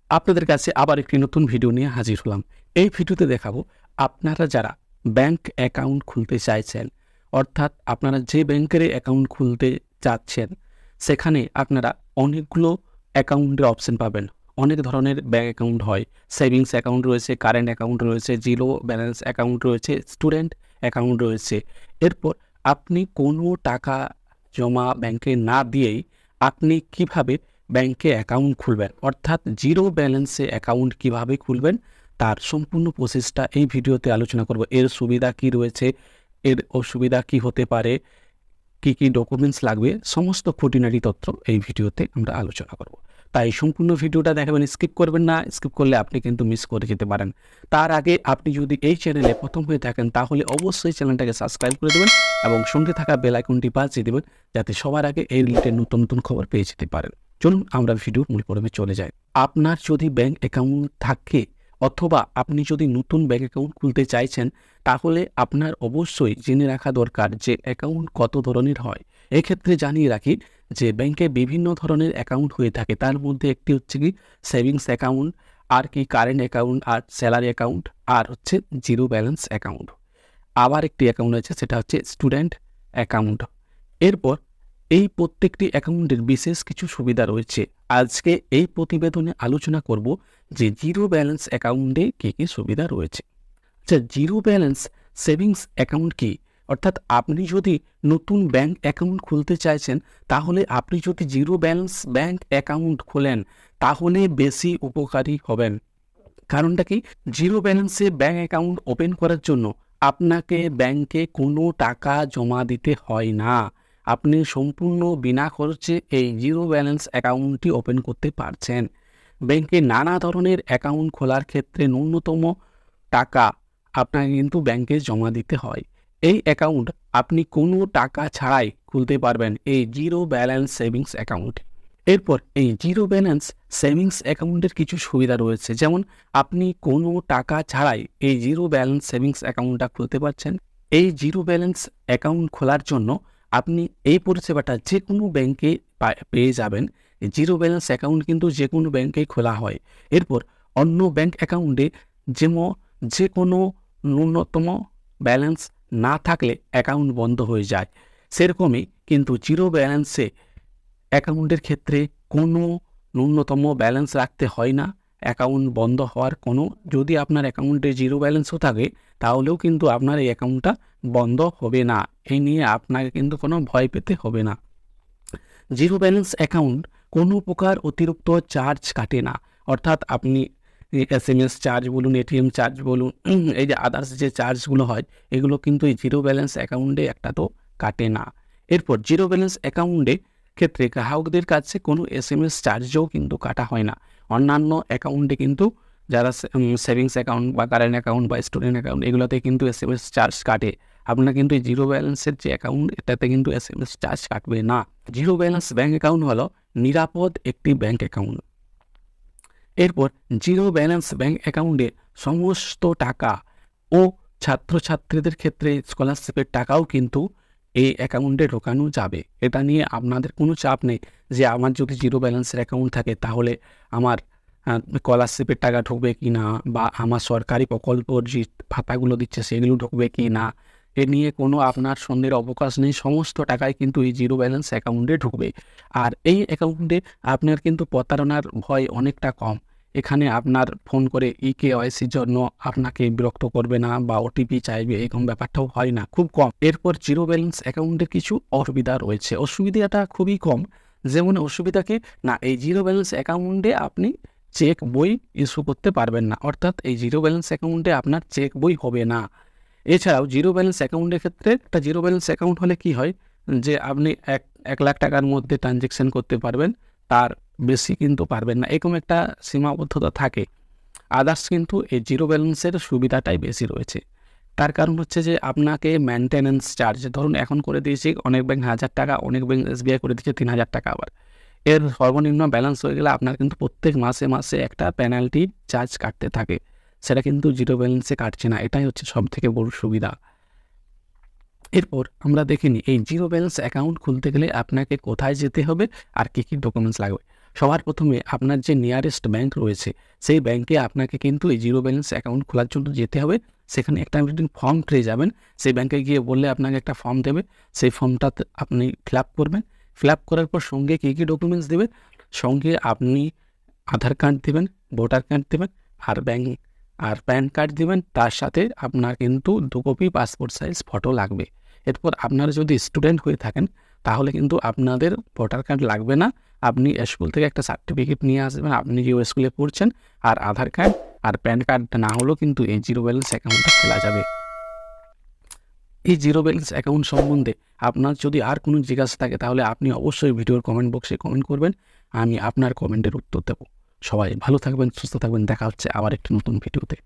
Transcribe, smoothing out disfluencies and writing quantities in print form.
আপনাদের কাছে আবার একটি নতুন ভিডিও নিয়ে হাজির হলাম। এই ভিডিওতে দেখাবো আপনারা যারা ব্যাংক অ্যাকাউন্ট খুলতে চাইছেন, অর্থাৎ আপনারা যে ব্যাংকের অ্যাকাউন্ট খুলতে চাচ্ছেন, সেখানে আপনারা অনেকগুলো অ্যাকাউন্টের অপশন পাবেন। অনেক ধরনের ব্যাংক অ্যাকাউন্ট হয়। সেভিংস অ্যাকাউন্ট রয়েছে, কারেন্ট অ্যাকাউন্ট রয়েছে, জিরো ব্যালেন্স অ্যাকাউন্ট রয়েছে, স্টুডেন্ট অ্যাকাউন্ট রয়েছে। এরপর আপনি কোনো টাকা জমা ব্যাংকে না দিয়েই আপনি কিভাবে ব্যাংকে অ্যাকাউন্ট খুলবেন, অর্থাৎ জিরো ব্যালেন্সে অ্যাকাউন্ট কিভাবে খুলবেন তার সম্পূর্ণ প্রসেসটা এই ভিডিওতে আলোচনা করব। এর সুবিধা কি রয়েছে, এর অসুবিধা কি হতে পারে, কি কি ডকুমেন্টস লাগবে, সমস্ত খুঁটিনাটি তথ্য এই ভিডিওতে আমরা আলোচনা করব। তাই সম্পূর্ণ ভিডিওটা দেখাবেন, স্কিপ করবেন না। স্কিপ করলে আপনি কিন্তু মিস করে যেতে পারেন। তার আগে আপনি যদি এই চ্যানেলে প্রথম হয়ে থাকেন তাহলে অবশ্যই চ্যানেলটাকে সাবস্ক্রাইব করে দেবেন এবং সঙ্গে থাকা বেল আইকনটি বাজিয়ে দেবেন, যাতে সবার আগে এই রিলেটেড নতুন নতুন খবর পেয়ে যেতে পারেন। চলুন আমরা ভিডিওর মূল পর্বে চলে যাই। আপনার যদি ব্যাংক অ্যাকাউন্ট থাকে অথবা আপনি যদি নতুন ব্যাংক অ্যাকাউন্ট খুলতে চাইছেন, তাহলে আপনার অবশ্যই জেনে রাখা দরকার যে অ্যাকাউন্ট কত ধরনের হয়। এক্ষেত্রে জানিয়ে রাখি যে ব্যাংকে বিভিন্ন ধরনের অ্যাকাউন্ট হয়ে থাকে। তার মধ্যে একটি হচ্ছে কি সেভিংস অ্যাকাউন্ট, আর কি কারেন্ট অ্যাকাউন্ট, আর স্যালারি অ্যাকাউন্ট, আর হচ্ছে জিরো ব্যালেন্স অ্যাকাউন্ট। আবার একটি অ্যাকাউন্ট আছে, সেটা হচ্ছে স্টুডেন্ট অ্যাকাউন্ট। এরপর এই প্রত্যেকটি অ্যাকাউন্টের বিশেষ কিছু সুবিধা রয়েছে। আজকে এই প্রতিবেদনে আলোচনা করব যে জিরো ব্যালেন্স অ্যাকাউন্টে কী কী সুবিধা রয়েছে। আচ্ছা, জিরো ব্যালেন্স সেভিংস অ্যাকাউন্ট কি? অর্থাৎ আপনি যদি নতুন ব্যাংক অ্যাকাউন্ট খুলতে চাইছেন, তাহলে আপনি যদি জিরো ব্যালেন্স ব্যাংক অ্যাকাউন্ট খোলেন তাহলে বেশি উপকারী হবেন। কারণটা কি? জিরো ব্যালেন্সে ব্যাংক অ্যাকাউন্ট ওপেন করার জন্য আপনাকে ব্যাংকে কোনো টাকা জমা দিতে হয় না। আপনি সম্পূর্ণ বিনা খরচে এই জিরো ব্যালেন্স অ্যাকাউন্টটি ওপেন করতে পারছেন। ব্যাংকে নানা ধরনের অ্যাকাউন্ট খোলার ক্ষেত্রে ন্যূনতম টাকা আপনাকে কিন্তু ব্যাংকে জমা দিতে হয়। এই অ্যাকাউন্ট আপনি কোনো টাকা ছাড়াই খুলতে পারবেন, এই জিরো ব্যালেন্স সেভিংস অ্যাকাউন্ট। এরপর এই জিরো ব্যালেন্স সেভিংস অ্যাকাউন্টের কিছু সুবিধা রয়েছে, যেমন আপনি কোনো টাকা ছাড়াই এই জিরো ব্যালেন্স সেভিংস অ্যাকাউন্টটা খুলতে পারছেন। এই জিরো ব্যালেন্স অ্যাকাউন্ট খোলার জন্য আপনি এই পরিষেবাটা যে কোনো ব্যাংকে পেয়ে যাবেন। জিরো ব্যালেন্স অ্যাকাউন্ট কিন্তু যে কোনো ব্যাংকেই খোলা হয়। এরপর অন্য ব্যাংক অ্যাকাউন্টে যে কোনো ন্যূনতম ব্যালেন্স না থাকলে অ্যাকাউন্ট বন্ধ হয়ে যায়, সেরকমই কিন্তু জিরো ব্যালেন্সে অ্যাকাউন্টের ক্ষেত্রে কোনো ন্যূনতম ব্যালেন্স রাখতে হয় না। অ্যাকাউন্ট বন্ধ হওয়ার কোনো, যদি আপনার অ্যাকাউন্টে জিরো ব্যালেন্সও থাকে তাহলেও কিন্তু আপনার এই অ্যাকাউন্টটা বন্ধ হবে না। এই নিয়ে আপনাকে কিন্তু কোনো ভয় পেতে হবে না। জিরো ব্যালেন্স অ্যাকাউন্ট কোনো প্রকার অতিরিক্ত চার্জ কাটে না, অর্থাৎ আপনি SMS চার্জ বলুন, ATM চার্জ বলুন, এই যে আদার্স যে চার্জগুলো হয় এগুলো কিন্তু এই জিরো ব্যালেন্স অ্যাকাউন্টে একটা তো কাটে না। এরপর জিরো ব্যালেন্স অ্যাকাউন্টে ক্ষেত্রে গ্রাহকদের কাছে কোনো SMS চার্জও কিন্তু কাটা হয় না। অন্যান্য অ্যাকাউন্টে কিন্তু যারা সেভিংস অ্যাকাউন্ট বা কারেন্ট অ্যাকাউন্ট বা স্টুডেন্ট অ্যাকাউন্ট এগুলোতে কিন্তু SMS চার্জ কাটে। আপনার কিন্তু এই জিরো ব্যালেন্সের যে অ্যাকাউন্ট এটাতে কিন্তু SMS চার্জ কাটবে না। জিরো ব্যালেন্স ব্যাঙ্ক অ্যাকাউন্ট হলো নিরাপদ একটি ব্যাঙ্ক অ্যাকাউন্ট। এরপর জিরো ব্যালেন্স ব্যাঙ্ক অ্যাকাউন্টে সমস্ত টাকা ও ছাত্রছাত্রীদের ক্ষেত্রে স্কলারশিপের টাকাও কিন্তু এই অ্যাকাউন্টে ঢোকানো যাবে। এটা নিয়ে আপনাদের কোনো চাপ নেই যে আমার যদি জিরো ব্যালেন্সের অ্যাকাউন্ট থাকে তাহলে আমার স্কলারশিপের টাকা ঢুকবে কি না, বা আমার সরকারি প্রকল্পর যে ভাতাগুলো দিচ্ছে সেগুলো ঢুকবে কি না, এ নিয়ে কোনো আপনার সন্দেহের অবকাশ নেই। সমস্ত টাকাই কিন্তু এই জিরো ব্যালেন্স অ্যাকাউন্টে ঢুকবে। আর এই অ্যাকাউন্টে আপনার কিন্তু প্রতারণার ভয় অনেকটা কম। এখানে আপনার ফোন করে KYCর জন্য আপনাকে বিরক্ত করবে না বা OTP চাইবে, এরকম ব্যাপারটাও হয় না, খুব কম। এরপর জিরো ব্যালেন্স অ্যাকাউন্টের কিছু অসুবিধা রয়েছে। অসুবিধাটা খুবই কম। যেমন অসুবিধা কি না, এই জিরো ব্যালেন্স অ্যাকাউন্টে আপনি চেক বই ইস্যু করতে পারবেন না, অর্থাৎ এই জিরো ব্যালেন্স অ্যাকাউন্টে আপনার চেক বই হবে না। এছাড়াও জিরো ব্যালেন্স অ্যাকাউন্টের ক্ষেত্রে একটা জিরো ব্যালেন্স অ্যাকাউন্ট হলে কি হয় যে আপনি 1 লাখ টাকার মধ্যে ট্রানজ্যাকশন করতে পারবেন, তার বেশি কিন্তু পারবেন না, এরকম একটা সীমাবদ্ধতা থাকে। আদার্স কিন্তু এই জিরো ব্যালেন্সের সুবিধাটাই বেশি রয়েছে। তার কারণ হচ্ছে যে আপনাকে মেনটেন্যান্স চার্জ, ধরুন এখন করে দিয়েছি অনেক ব্যাংক 1000 টাকা, অনেক ব্যাংক SBI করে দিচ্ছে 3000 টাকা। আবার এর সর্বনিম্ন ব্যালেন্স হয়ে গেলে আপনার কিন্তু প্রত্যেক মাসে মাসে একটা পেনাল্টি চার্জ কাটতে থাকে, সেটা কিন্তু জিরো ব্যালেন্সে কাটছে না। এটাই হচ্ছে সবথেকে বড় সুবিধা। এরপর আমরা দেখে নিই এই জিরো ব্যালেন্স অ্যাকাউন্ট খুলতে গেলে আপনাকে কোথায় যেতে হবে আর কী কী ডকুমেন্টস লাগবে। সবার প্রথমে আপনার যে নিয়ারেস্ট ব্যাংক রয়েছে সেই ব্যাংকে আপনাকে কিন্তু এই জিরো ব্যালেন্স অ্যাকাউন্ট খোলার জন্য যেতে হবে। সেখানে একটা আপনি ফর্ম পেয়ে যাবেন, সেই ব্যাংকে গিয়ে বললে আপনাকে একটা ফর্ম দেবে, সেই ফর্মটাতে আপনি ফিল আপ করবেন। ফিল আপ করার পর সঙ্গে কী কী ডকুমেন্টস দেবেন, সঙ্গে আপনি আধার কার্ড দেবেন, ভোটার কার্ড দেবেন, আর প্যান কার্ড দেবেন, তার সাথে আপনার কিন্তু 2 কপি পাসপোর্ট সাইজ ফটো লাগবে। এরপর আপনারা যদি স্টুডেন্ট হয়ে থাকেন তাহলে কিন্তু আপনাদের ভোটার কার্ড লাগবে না, আপনি স্কুল থেকে একটা সার্টিফিকেট নিয়ে আসবেন আপনি যে স্কুলে পড়ছেন, আর আধার কার্ড আর প্যান কার্ড না হলেও কিন্তু এই জিরো ব্যালেন্স অ্যাকাউন্টটা খোলা যাবে। এই জিরো ব্যালেন্স অ্যাকাউন্ট সম্বন্ধে আপনার যদি আর কোনো জিজ্ঞাসা থাকে তাহলে আপনি অবশ্যই ভিডিওর কমেন্ট বক্সে কমেন্ট করবেন, আমি আপনার কমেন্টের উত্তর দেবো। সবাই ভালো থাকবেন, সুস্থ থাকবেন, দেখা হচ্ছে আবার একটি নতুন ভিডিওতে।